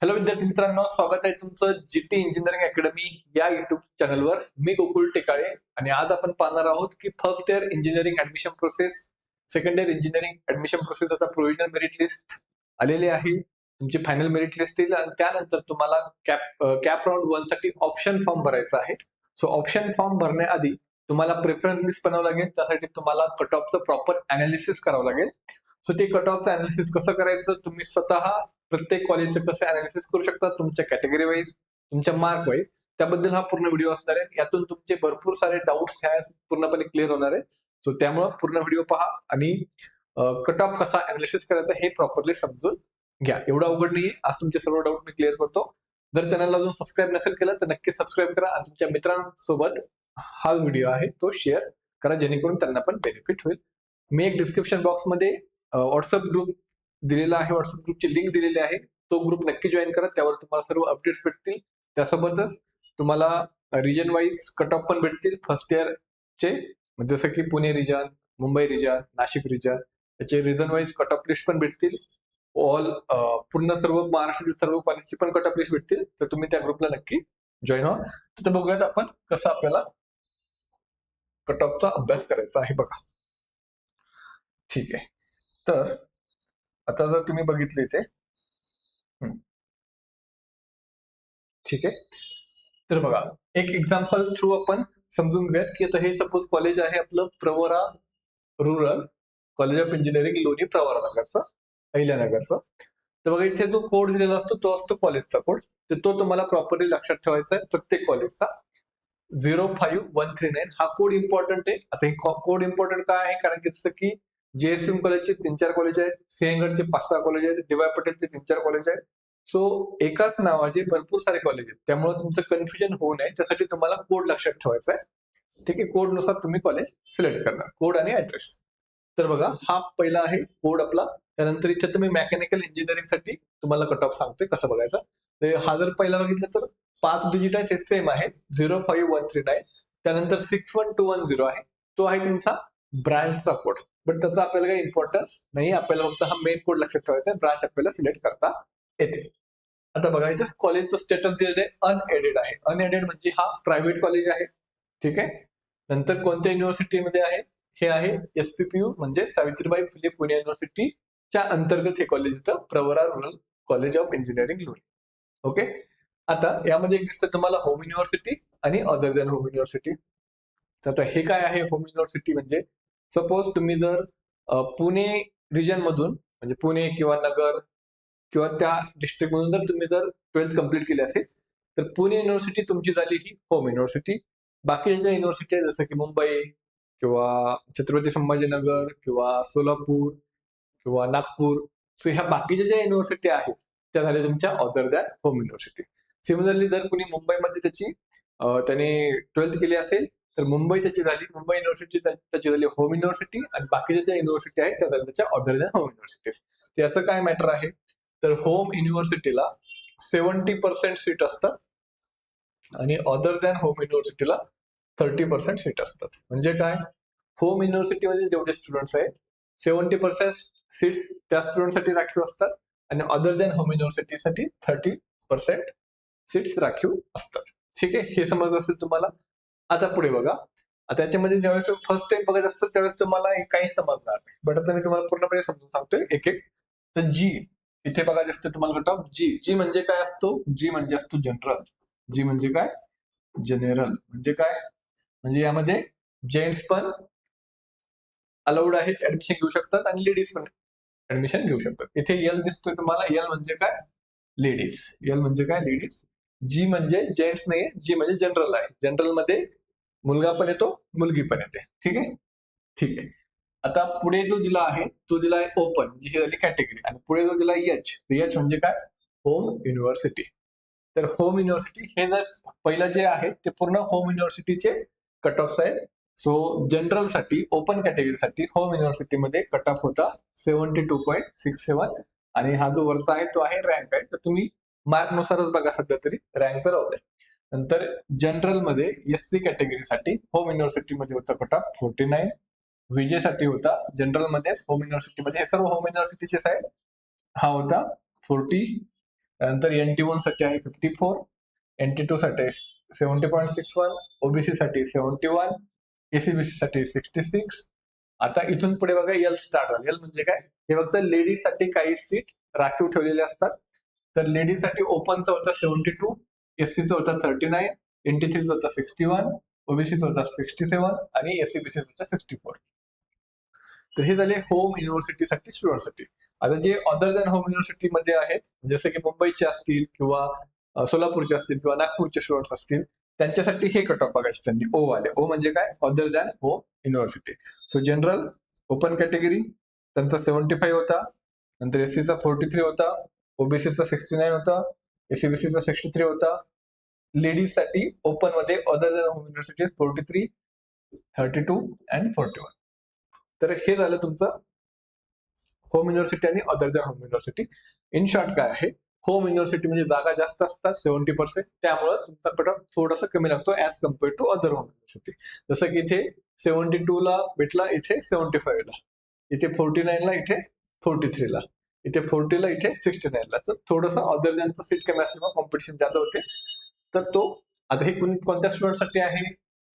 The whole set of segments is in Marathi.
हॅलो विद्यार्थी मित्रांनो, स्वागत आहे तुमचं जीटी इंजिनिअरिंग अकॅडमी या युट्यूब चॅनलवर. मी गोकुळ टेकाळे आणि आज आपण पाहणार आहोत की first year engineering admission process, second year engineering admission process आता प्रोव्हिजनल मेरिट लिस्ट आलेली आहे. तुमची फायनल मेरिट लिस्ट येईल आणि त्यानंतर तुम्हाला कॅप राऊंड 1 साठी ऑप्शन फॉर्म भरायचा आहे. सो ऑप्शन फॉर्म भरण्याआधी तुम्हाला प्रेफरन्स लिस्ट बनावं लागेल. त्यासाठी तुम्हाला कट ऑफचं प्रॉपर अनालिसिस करावं लागेल. सो ते कट ऑफचं अनालिसिस कसं करायचं, तुम्ही स्वतः प्रत्येक कॉलेजचं कसं अनालिसिस करू शकता तुमच्या कॅटेगरी वाईज, तुमच्या मार्क वाईज, त्याबद्दल हा पूर्ण व्हिडिओ असणार आहे. यातून तुमचे भरपूर सारे डाऊट्स ह्या पूर्णपणे क्लिअर होणार आहे. सो त्यामुळे पूर्ण व्हिडिओ पहा आणि कट ऑफ कसा अनालिसिस करायचा हे प्रॉपरली समजून घ्या. एवढा अवघड नाहीये. आज तुमचे सर्व डाऊट मी क्लिअर करतो. जर चॅनलला अजून सबस्क्राईब नसेल केलं तर नक्की सबस्क्राईब करा आणि तुमच्या मित्रांसोबत हा व्हिडिओ आहे तो शेअर करा, जेणेकरून त्यांना पण बेनिफिट होईल. मी एक डिस्क्रिप्शन बॉक्समध्ये व्हॉट्सअप ग्रुप दिलेला आहे, व्हॉट्सअप ग्रुपची लिंक दिलेली आहे. तो ग्रुप नक्की जॉईन करा, त्यावर तुम्हाला सर्व अपडेट्स भेटतील. त्यासोबतच तुम्हाला रिजन वाईज कट ऑफ पण भेटतील फर्स्ट इयरचे, जसं की Pune region, Mumbai region, Nashik region, त्याचे region wise cut off list पण भेटतील. ऑल पूर्ण सर्व महाराष्ट्रातील सर्व कॉलेजची पण कट ऑफ लिस्ट भेटतील. तर तुम्ही त्या ग्रुपला नक्की जॉईन व्हा. तर बघूयात आपण कसं आपल्याला कट ऑफचा अभ्यास करायचा आहे. बघा, ठीक आहे. तर आता जर तुम्ही बघितले ते ठीक आहे, तर बघा एक एक्झाम्पल थ्रू आपण समजून घेऊयात की आता हे सपोज कॉलेज आहे आपलं Pravara rural college of engineering लोणी, प्रवरा नगरचं, अहिल्यानगरचं. तर बघा इथे जो कोड दिलेला असतो तो असतो कॉलेजचा कोड. तर तो तुम्हाला प्रॉपरली लक्षात ठेवायचा आहे. प्रत्येक कॉलेजचा 05139 हा कोड इम्पॉर्टंट आहे. आता हे कोड इम्पॉर्टंट काय आहे, कारण की जसं की जेएसपीएम कॉलेजचे 3-4 कॉलेज आहेत, सिंहगडचे 5-6 कॉलेज आहेत, डी वाय पटेलचे 3-4 कॉलेज आहेत. सो एकाच नावाचे भरपूर सारे कॉलेज आहेत, त्यामुळे तुमचं कन्फ्युजन होऊ नये त्यासाठी तुम्हाला कोड लक्षात ठेवायचा आहे. ठीक आहे, कोड नुसार तुम्ही कॉलेज सिलेक्ट करणार, कोड आणि ऍड्रेस. तर बघा हा पहिला आहे कोड आपला. त्यानंतर इथे तुम्ही मेकॅनिकल इंजिनिअरिंग साठी तुम्हाला कट ऑफ सांगतोय कसं बघायचा. तर हा जर पहिला बघितलं तर 5 डिजिट आहे, सेम आहे 05139. त्यानंतर 61210 आहे, तो आहे तुमचा ब्रांचचा कोड. बट त्याचा आपल्याला काही इम्पॉर्टन्स नाही, आपल्याला फक्त हा मेन कोड लक्षात ठेवायचा आहे. ब्रांच आपल्याला सिलेक्ट करता येते. आता बघा इथे कॉलेजचं स्टेटस दिलेलं आहे अनएडेड आहे. अनएडेड म्हणजे हा प्रायव्हेट कॉलेज आहे. ठीक आहे. नंतर कोणत्या युनिव्हर्सिटीमध्ये आहे, हे आहे एसपीपीयू म्हणजे सावित्रीबाई फुले पुणे युनिव्हर्सिटीच्या अंतर्गत हे कॉलेज येतं, Pravara rural college of engineering लोणी. ओके. आता यामध्ये एक दिसतं तुम्हाला होम युनिव्हर्सिटी आणि अदर दॅन होम युनिव्हर्सिटी. तर आता हे काय आहे होम युनिव्हर्सिटी म्हणजे, सपोज तुम्ही जर पुणे रिजन मधून म्हणजे पुणे किंवा नगर किंवा त्या डिस्ट्रिक्ट मधून जर तुम्ही जर 12th कम्प्लीट केली असेल तर पुणे युनिव्हर्सिटी तुमची झाली ही होम युनिव्हर्सिटी. बाकीच्या युनिव्हर्सिटी जसं की मुंबई किंवा छत्रपती संभाजीनगर किंवा सोलापूर किंवा नागपूर, सो ह्या बाकीच्या ज्या युनिव्हर्सिटी आहेत त्या झाल्या तुमच्या other than home university. Similarly जर कुणी मुंबईमध्ये त्याने 12th केली असेल तर मुंबई त्याची झाली मुंबई युनिव्हर्सिटी, त्याची झाली होम युनिव्हर्सिटी, आणि बाकीच्या ज्या युनिव्हर्सिटी आहेत त्या झाल्या त्याच्या अदर दॅन होम युनिव्हर्सिटी. याचं काय मॅटर आहे, तर होम युनिव्हर्सिटीला 70% सीट असतात आणि अदर दॅन होम युनिव्हर्सिटीला 30% सीट असतात. म्हणजे काय, होम युनिव्हर्सिटीमध्ये जेवढे स्टुडंट्स आहेत 70% सीट्स त्या स्टुडंटसाठी राखीव असतात आणि अदर दॅन होम युनिव्हर्सिटीसाठी 30% सीट्स राखीव असतात. ठीक आहे, हे समजलं असेल तुम्हाला. आता पुढे बघा, आता याच्यामध्ये ज्यावेळेस फर्स्ट टाइम बघत असतात त्यावेळेस तुम्हाला काहीच समजणार नाही, बट आता मी तुम्हाला पूर्णपणे समजून सांगतोय एक एक. तर जी इथे बघा दिसतोय तुम्हाला कट ऑफ जी. जी म्हणजे काय असतो, जी म्हणजे असतो जनरल. जी म्हणजे काय, जनरल म्हणजे काय, म्हणजे यामध्ये जेंट्स पण अलाउड आहेत, ऍडमिशन घेऊ शकतात आणि लेडीज पण ऍडमिशन घेऊ शकतात. इथे एल दिसतोय तुम्हाला, एल म्हणजे काय, लेडीज. एल म्हणजे काय, लेडीज. जी म्हणजे जेंट्स नाही, जी म्हणजे जनरल आहे. जनरल मध्ये मुलगा पण येतो, मुलगी पण येते. ठीक आहे, ठीक आहे. आता पुढे जो दिला आहे तो दिला आहे ओपन, म्हणजे ही झाली कॅटेगरी. आणि पुढे जो दिला एच, एच म्हणजे काय, होम युनिव्हर्सिटी. तर होम युनिव्हर्सिटी हे जर पहिलं जे आहे ते पूर्ण होम युनिव्हर्सिटीचे कट ऑफ आहेत. सो जनरल साठी, ओपन कॅटेगरीसाठी होम युनिव्हर्सिटीमध्ये कट ऑफ होता 72.67, आणि हा जो वरचा आहे तो आहे रँक आहे. तर तुम्ही मार्क नुसारच बघा, सध्या तरी रँक तर राहू द्या. नंतर जनरल मध्ये एससी कॅटेगरीसाठी होम युनिव्हर्सिटीमध्ये होता कट ऑफ 49. विजय साठी होता जनरल मध्ये होम युनिव्हर्सिटीमध्ये, हे सर्व होम युनिव्हर्सिटीचेच आहे, हा होता 40. त्यानंतर NT1 साठी आहे 54, NT2 साठी 70.61, ओबीसी साठी 71, एसीबीसी साठी 66. आता इथून पुढे बघा एल स्टार्ट झालं. एल म्हणजे काय? हे फक्त लेडीज साठी काही सीट राखीव ठेवलेले असतात. तर लेडीज साठी ओपनचा होता 72, एससीचा होता 39, NT3चा होता 61, ओबीसीचा होता 67 आणि एसीबीसी होता 64. तर हे झाले होम युनिव्हर्सिटीसाठी स्टुडंटसाठी. आता जे अदर दॅन होम युनिव्हर्सिटी मध्ये आहेत, जसे की मुंबईचे असतील किंवा सोलापूरचे असतील किंवा नागपूरचे स्टुडंट्स असतील, त्यांच्यासाठी हे कट ऑफ बघायचे त्यांनी. ओ वाले. ओ म्हणजे काय? Other than home university. So general open category त्यांचा 75 होता, नंतर एससीचा 43 होता, ओबीसीचा 69 होता, एसीबीसीचा 63 होता. लेडीज साठी ओपन मध्ये other than home university 43, 32 and 41. तर हे झालं तुमचं होम युनिव्हर्सिटी आणि other than home university. In short काय आहे? होम युनिव्हर्सिटी म्हणजे जागा जास्त असतात 70%, त्यामुळे तुमचा कट ऑफ थोडासा कमी लागतो as compared to other home university. जसं की इथे 72 ला भेटला, इथे 75 ला, इथे 49 ला, इथे 43 ला, इथे 40 ला, इथे 69 ला. तर थोडंसं अदर दॅनचं सीट कमी असल्यामुळे कॉम्पिटिशन जास्त होते. तर तो आता हे कोणत्या स्टुडंटसाठी आहे?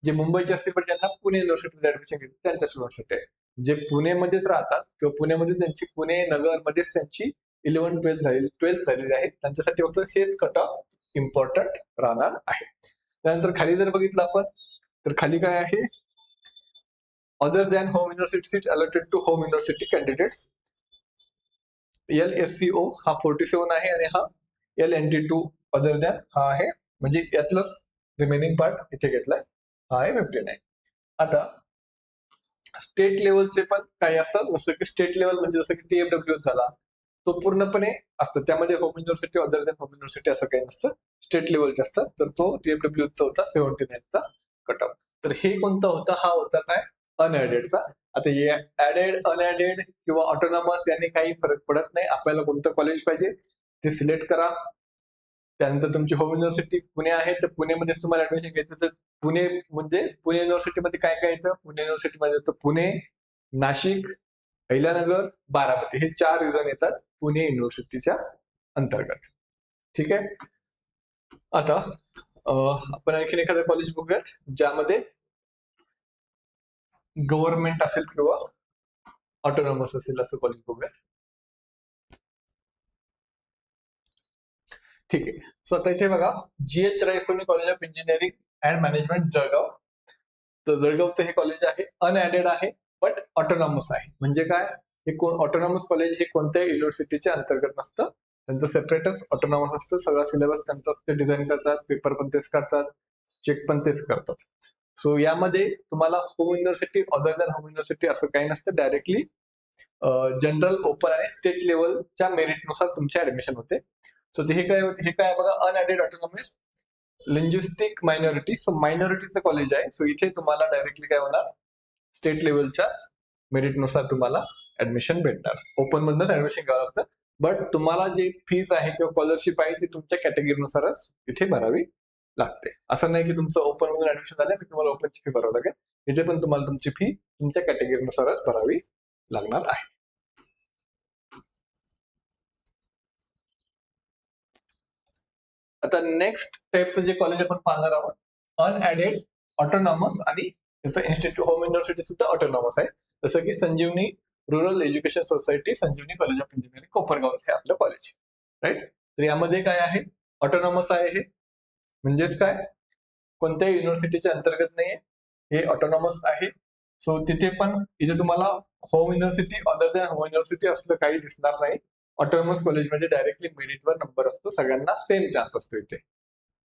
जे मुंबईचे असतील पण ज्यांना पुणे युनिव्हर्सिटीमध्ये ऍडमिशन घेतली त्यांच्या स्टुडंटसाठी आहे. जे पुणेमध्येच राहतात किंवा पुण्यामध्ये त्यांची पुणे नगर मध्येच त्यांची 11-12 झालेली आहे, त्यांच्यासाठी फक्त हेच कट ऑफ इम्पॉर्टंट राहणार आहे. त्यानंतर खाली जर बघितलं आपण, तर खाली काय आहे? Other than home university seat allotted to home university candidates. LSCO हा 47 आहे आणि हा LNT2 अदर दॅन हा आहे, म्हणजे यातलंच रिमेनिंग पार्ट इथे घेतलाय, हा आहे 59. आता स्टेट लेवलचे पण काही असतात, जसं की स्टेट लेवल म्हणजे जसं की TFW झाला, तो पूर्णपणे असतं. त्यामध्ये home university other than home university असं काही नसतं, स्टेट लेवलचे असतात. तर तो TFW चा होता 79चा कट ऑफ. तर हे कोणता होता? हा होता काय? अनएडेडचा. आता हे ऍडेड, अनएडेड किंवा ऑटोनॉमस याने काही फरक पडत नाही. आपल्याला कोणतं कॉलेज पाहिजे ते सिलेक्ट करा. त्यानंतर तुमची होम युनिव्हर्सिटी पुणे आहे, तर पुणेमध्येच तुम्हाला ऍडमिशन घ्यायचं. तर पुणे म्हणजे पुणे युनिव्हर्सिटीमध्ये काय काय येतं? पुणे युनिव्हर्सिटीमध्ये येतं पुणे, नाशिक, अहिल्यानगर, बारामती, हे 4 रिजन येतात पुणे युनिव्हर्सिटीच्या अंतर्गत. ठीक आहे. आता आपण आणखीन एखादं कॉलेज बघूयात ज्यामध्ये गव्हर्नमेंट असेल किंवा ऑटोनॉमस असेल असं कॉलेज बघूयात. ठीक आहे. सो आता इथे बघा, GH Raisoni college of engineering and management Jalgaon. तर जळगावचं हे कॉलेज आहे, अनएडेड आहे बट ऑटोनॉमस आहे. म्हणजे काय? हे ऑटोनॉमस कॉलेज हे कोणत्याही युनिव्हर्सिटीच्या अंतर्गत नसतं, त्यांचं सेपरेटच ऑटोनॉमस असतं. सगळा सिलेबस त्यांचाच ते डिझाईन करतात, पेपर पण तेच करतात, चेक पण तेच करतात. सो यामध्ये तुम्हाला home university other than home university असं काही नसतं. डायरेक्टली जनरल, ओपन आणि स्टेट लेवलच्या मेरिटनुसार तुमचे ऍडमिशन होते. सो हे काय बघा, unaided autonomous linguistic minority. So मायनॉरिटीचं कॉलेज आहे. सो इथे तुम्हाला डायरेक्टली काय होणार? स्टेट लेवलच्या मेरिटनुसार तुम्हाला ऍडमिशन भेटणार. ओपन मधनच ऍडमिशन घ्यावं लागतं, बट तुम्हाला जी फीज आहे किंवा स्कॉलरशिप आहे ती तुमच्या कॅटेगरीनुसारच इथे भरावी लागते. असं नाही की तुमचं ओपन मधून ऍडमिशन झालं की तुम्हाला ओपनची फी भरावी लागेल. इथे पण तुम्हाला तुमची फी तुमच्या कॅटेगरीनुसारच भरावी लागणार आहे. आता नेक्स्ट टाईपचं जे कॉलेज आपण पाहणार आहोत, अनएडेड, ऑटोनॉमस आणि त्याचं इन्स्टिट्यूट होम युनिव्हर्सिटी सुद्धा ऑटोनॉमस आहे. जसं की Sanjivani rural education society, Sanjivani college of engineering, Kopargaon हे आपलं कॉलेज, राईट. तर यामध्ये काय आहे? ऑटोनॉमस आहे. हे म्हणजेच काय? कोणत्याही युनिव्हर्सिटीच्या अंतर्गत नाहीये, हे ऑटोनॉमस आहे. सो तिथे पण इथे तुम्हाला home university other than home university असलं काही दिसणार नाही. ऑटोनॉमस कॉलेजमध्ये डायरेक्टली मेरिटवर नंबर असतो, सगळ्यांना सेम चान्स असतो इथे.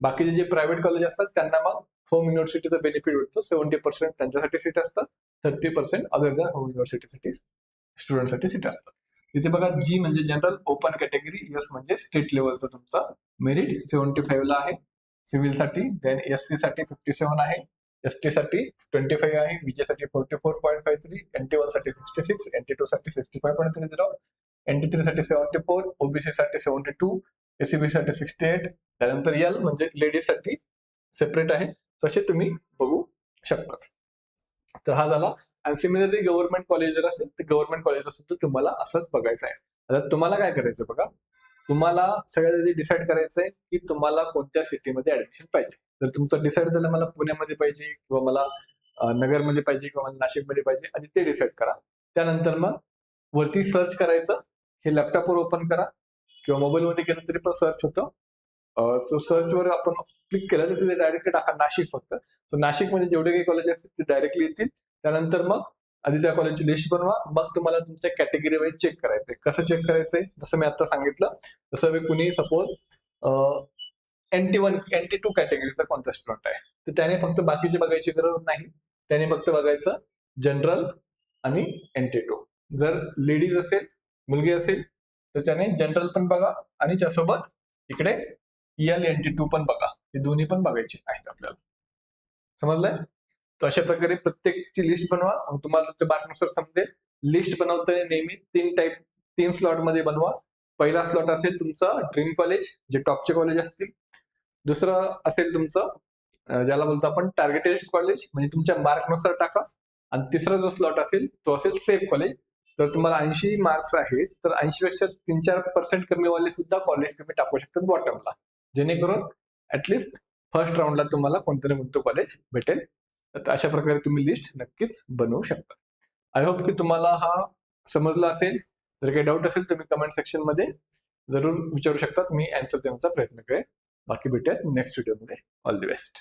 बाकीचे जे प्रायव्हेट कॉलेज असतात त्यांना मग होम युनिव्हर्सिटीचा बेनिफिट भेटतो. 70% त्यांच्यासाठी सीट असतात, 30% अदर दॅन होम युनिव्हर्सिटीसाठी स्टुडंटसाठी सीट असतात. तिथे बघा, जी म्हणजे जनरल, ओपन कॅटेगरी, एस म्हणजे स्टेट लेवलचं तुमचं मेरिट 75 ला आहे. सिव्हिलसाठी, देन SC साठी 57 आहे, ST साठी 25 आहे, BJ साठी 44.53, NT1 साठी 66, NT2 साठी 65.30, NT3 साठी 74, OBC साठी 72, SCB साठी 68. त्यानंतर L म्हणजे लेडीज साठी सेपरेट आहे. तसे तुम्ही बघू शकता. तर हा झाला. आणि सिमिलरली गव्हर्नमेंट कॉलेज जर असेल तर गव्हर्नमेंट कॉलेज सुद्धा तुम्हाला असंच बघायचं आहे. आता तुम्हाला काय करायचं बघा, तुम्हाला सगळ्यात आधी डिसाईड करायचंय की तुम्हाला कोणत्या सिटीमध्ये ऍडमिशन पाहिजे. जर तुमचं डिसाईड झालं मला पुण्यामध्ये पाहिजे किंवा मला नगरमध्ये पाहिजे किंवा मला नाशिकमध्ये पाहिजे, आधी ते डिसाईड करा. त्यानंतर मग वरती सर्च करायचं. हे लॅपटॉपवर ओपन करा किंवा मोबाईलमध्ये केलं तरी पण सर्च होतं. तो सर्चवर आपण क्लिक केलं तर तिथे डायरेक्ट टाका नाशिक फक्त. सो नाशिकमध्ये जेवढे काही कॉलेज असतील ते डायरेक्टली येतील. त्यानंतर मग आधी त्या कॉलेजची लिस्ट बनवा. मग तुम्हाला तुमच्या कॅटेगरी वाईज चेक करायचंय. कसं चेक करायचंय? जसं मी आता सांगितलं तसं कुणी सपोज NT1 NT2 कॅटेगरीचा कोणता स्टुडंट आहे तर त्याने फक्त बाकीचे बघायची गरज नाही. त्याने फक्त बघायचं जनरल आणि NT2. जर लेडीज असेल, मुलगी असेल तर त्याने जनरल पण बघा आणि त्यासोबत इकडे NT2 पण बघा. हे दोन्ही पण बघायचे आहेत आपल्याला. समजलंय? तर अशा प्रकारे प्रत्येकची लिस्ट बनवा. मग तुम्हाला तुमच्या मार्कनुसार समजेल. लिस्ट बनवताना नेहमी 3 स्लॉट मध्ये बनवा. पहिला स्लॉट असेल तुमचा ड्रीम कॉलेज, जे टॉपचे कॉलेज असतील. दुसरं असेल तुमचं ज्याला बोलतो आपण टार्गेटेड कॉलेज, म्हणजे तुमच्या मार्कनुसार टाका. आणि तिसरा जो स्लॉट असेल तो असेल सेफ कॉलेज. तर तुम्हाला 80 मार्क्स आहेत तर 80 पेक्षा 3-4% कमी वाले सुद्धा कॉलेज तुम्ही टाकू शकता बॉटमला, जेणेकरून ऍटलिस्ट फर्स्ट राऊंडला तुम्हाला कोणतं ना कोणतं कॉलेज भेटेल. तर अशा प्रकारे तुम्ही लिस्ट नक्कीच बनवू शकता. आय होप की तुम्हाला हा समजला असेल. जर काही डाऊट असेल तुम्ही कमेंट सेक्शन मध्ये जरूर विचारू शकतात. मी आन्सर देण्याचा प्रयत्न करेन. बाकी भेटूयात नेक्स्ट व्हिडिओमध्ये. All the best.